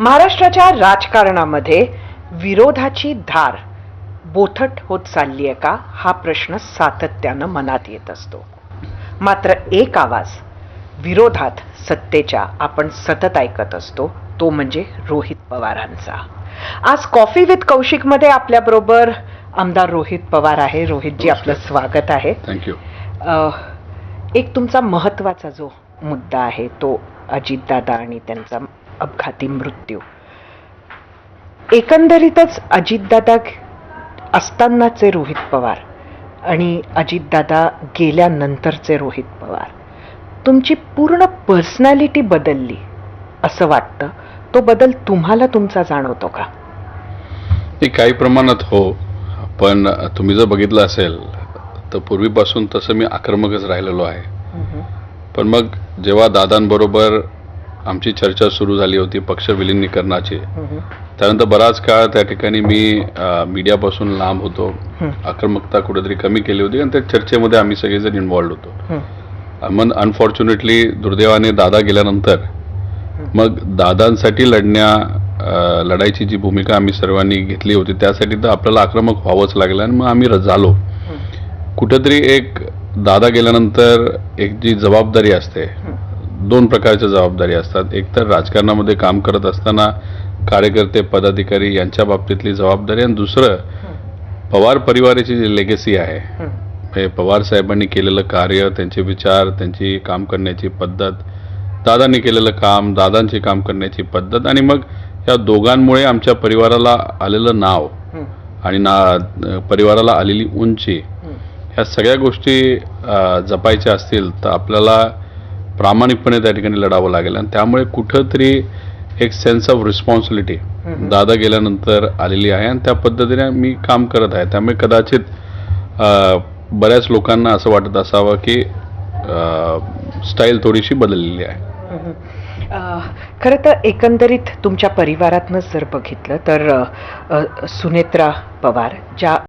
महाराष्ट्राच्या राजकारणामध्ये विरोधाची धार बोथट होत चालली आहे का, हा प्रश्न सातत्यानं मनात येत असतो. मात्र एक आवाज विरोधात सत्तेच्या आपण सतत ऐकत असतो, तो म्हणजे रोहित पवारांचा. आज कॉफी विथ कौशिकमध्ये आपल्याबरोबर आमदार रोहित पवार आहे. रोहितजी, आपलं स्वागत आहे. थँक्यू. एक तुमचा महत्वाचा जो मुद्दा आहे तो अजितदादा आणि त्यांचा अपघाती मृत्यू. एकंदरीतच अजितदादा असतानाचे रोहित पवार आणि अजितदादा गेल्यानंतरचे रोहित पवार, तुमची पूर्ण पर्सनॅलिटी बदलली असं वाटतं. तो बदल तुम्हाला तुमचा जाणवतो का? ते काही प्रमाणात हो, पण तुम्ही जर बघितलं असेल तर पूर्वीपासून तसं मी आक्रमकच राहिलेलो आहे. पण मग जेव्हा दादांबरोबर आमची चर्चा सुरू झाली होती पक्ष विलिनीकरणाची, त्यानंतर बराच काळ त्या ठिकाणी मी मीडियापासून लांब होतो. आक्रमकता कुठेतरी कमी केली होती आणि त्या चर्चेमध्ये आम्ही सगळेजण इन्व्हॉल्ड होतो. मग अनफॉर्च्युनेटली दुर्दैवाने दादा गेल्यानंतर मग दादांसाठी लढायची जी भूमिका आम्ही सर्वांनी घेतली होती त्यासाठी तर आपल्याला आक्रमक व्हावंच लागलं आणि मग आम्ही झालो. कुठेतरी एक दादा गेल्यानंतर एक जी जबाबदारी असते, दोन प्रकारच्या जबाबदारी असतात. एक तर राजकारणामध्ये काम करत असताना कार्यकर्ते पदाधिकारी यांच्या बाबतीतली जबाबदारी, आणि दुसरं पवार परिवाराची जी लेगेसी आहे, हे पवार साहेबांनी केलेलं कार्य, त्यांचे विचार, त्यांची काम करण्याची पद्धत, दादांनी केलेलं काम, दादांची काम करण्याची पद्धत, आणि मग या दोघांमुळे आमच्या परिवाराला आलेलं नाव आणि परिवाराला आलेली उंची, ह्या सगळ्या गोष्टी जपायच्या असतील तर आपल्याला प्रामाणिकपणे त्या ठिकाणी लढावं लागेल. आणि त्यामुळे कुठंतरी एक सेन्स ऑफ रिस्पॉन्सिबिलिटी दादा गेल्यानंतर आलेली आहे आणि त्या पद्धतीने मी काम करत आहे. त्यामुळे कदाचित बऱ्याच लोकांना असं वाटत असावं की स्टाईल थोडीशी बदललेली आहे. खरं तर एकंदरीत तुमच्या परिवारातनंच जर बघितलं तर सुनेत्रा पवार, ज्या